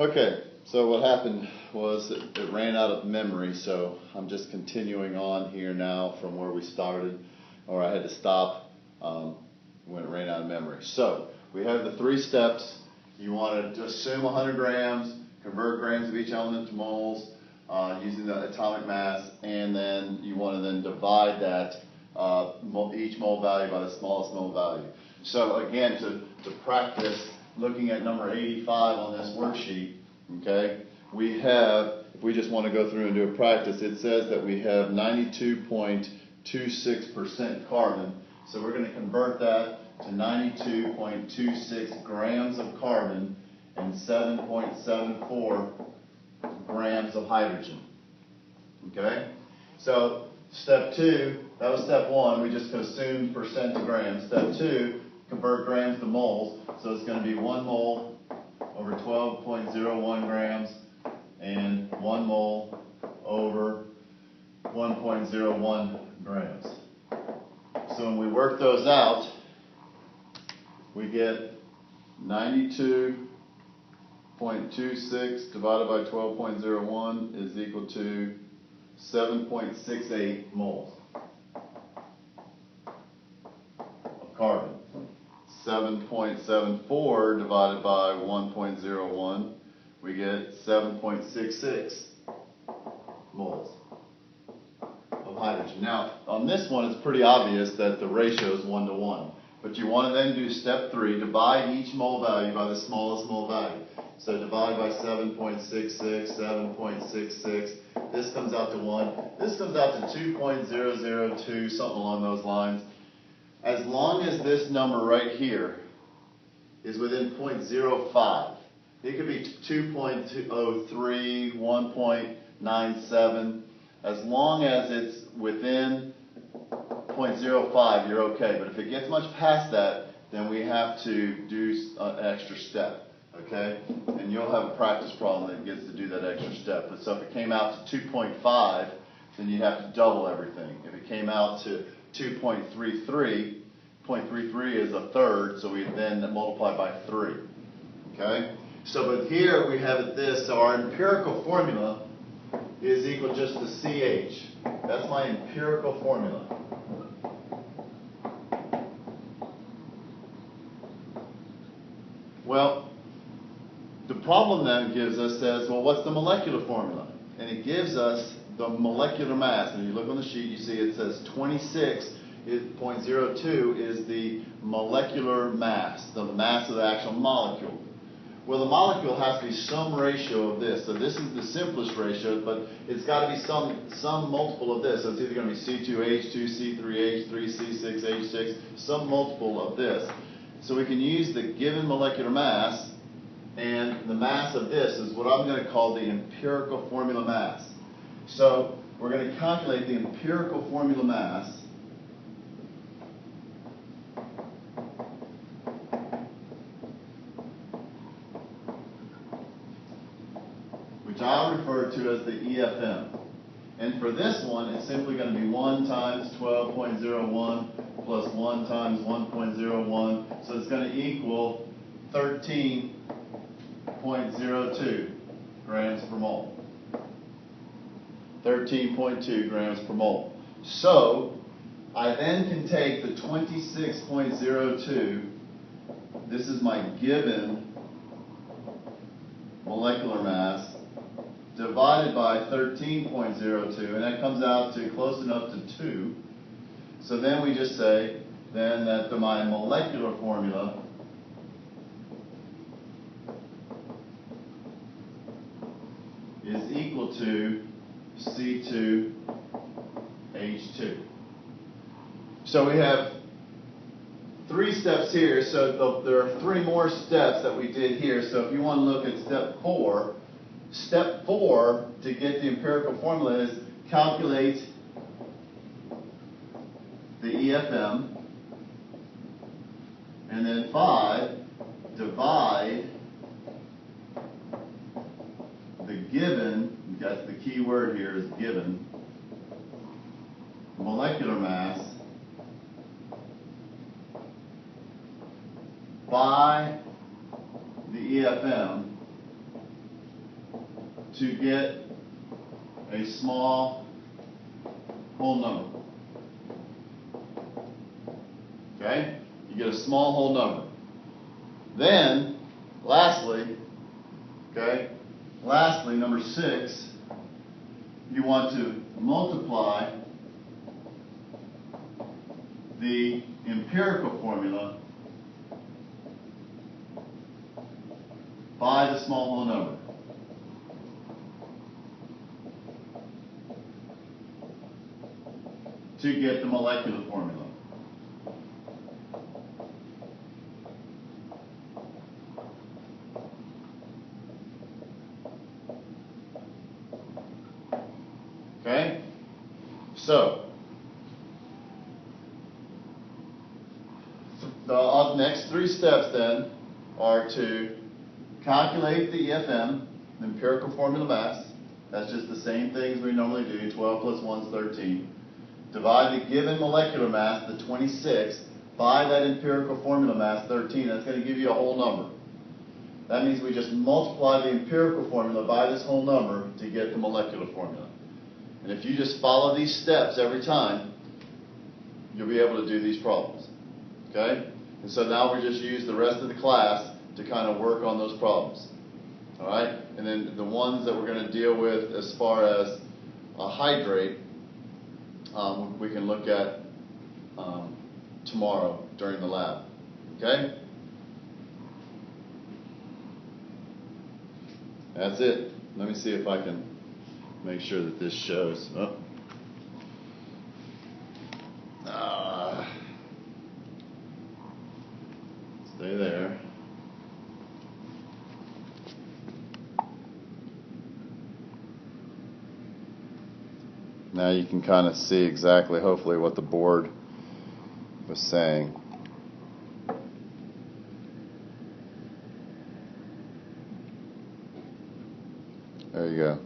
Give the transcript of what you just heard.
Okay, so what happened was it ran out of memory, so I'm just continuing on here now from where we started, or I had to stop when it ran out of memory. So we have the three steps. You want to assume 100 grams, convert grams of each element to moles using the atomic mass, and then you want to then divide that each mole value by the smallest mole value. So again, to practice looking at number 85 on this worksheet, okay, we have, if we just want to go through and do a practice, it says that we have 92.26% carbon. So we're going to convert that to 92.26 grams of carbon and 7.74 grams of hydrogen. Okay? So step 2, that was step 1, we just assumed percent to grams. Step 2, convert grams to moles. So it's going to be 1 mole over 12.01 grams and 1 mole over 1.01 grams. So when we work those out, we get 92.26 divided by 12.01 is equal to 7.68 moles of carbon. 7.74 divided by 1.01, we get 7.66 moles of hydrogen. Now, on this one, it's pretty obvious that the ratio is 1 to 1. But you want to then do step 3, divide each mole value by the smallest mole value. So divide by 7.66, 7.66. This comes out to 1. This comes out to 2.002, something along those lines. As long as this number right here is within 0.05, it could be 2.03, 1.97. As long as it's within 0.05, you're okay. But if it gets much past that, then we have to do an extra step. Okay? And you'll have a practice problem that gets to do that extra step. But so if it came out to 2.5, then you'd have to double everything. If it came out to 2.33, 0.33 is a third, so we then multiply by 3. Okay? So, but here we have it this, so our empirical formula is equal just to CH. That's my empirical formula. Well, the problem then gives us, says, well, what's the molecular formula? And it gives us the molecular mass. And you look on the sheet, you see it says 26.02 is the molecular mass, the mass of the actual molecule. Well, the molecule has to be some ratio of this. So this is the simplest ratio, but it's got to be some multiple of this. So it's either going to be C2H2, C3H3, C6H6, some multiple of this. So we can use the given molecular mass, and the mass of this is what I'm going to call the empirical formula mass. So we're going to calculate the empirical formula mass. Which I'll refer to as the EFM. And for this one, it's simply going to be 1 times 12.01 plus 1 times 1.01. So it's going to equal 13.02 grams per mole. 13.2 grams per mole. So I then can take the 26.02, this is my given molecular mass, divided by 13.02, and that comes out to close enough to 2. So then we just say then that my molecular formula is equal to C2H2. So we have 3 steps here, so there are 3 more steps that we did here. So if you want to look at step 4, step 4 to get the empirical formula is calculate the EFM, and then 5, divide the given, that's the key word here is given, molecular mass by the EFM, to get a small whole number. Okay? You get a small whole number. Then, lastly, number 6, you want to multiply the empirical formula by the small whole number. To get the molecular formula. Okay? So, the next 3 steps then are to calculate the EFM, the empirical formula mass. That's just the same things we normally do. 12 plus 1 is 13. Divide the given molecular mass, the 26, by that empirical formula mass, 13. That's going to give you a whole number. That means we just multiply the empirical formula by this whole number to get the molecular formula. And if you just follow these steps every time, you'll be able to do these problems. Okay? And so now we just use the rest of the class to kind of work on those problems. All right? And then the ones that we're going to deal with as far as a hydrate, we can look at tomorrow during the lab. Okay? That's it. Let me see if I can make sure that this shows. Oh. Stay there. Now you can kind of see exactly, hopefully, what the board was saying. There you go.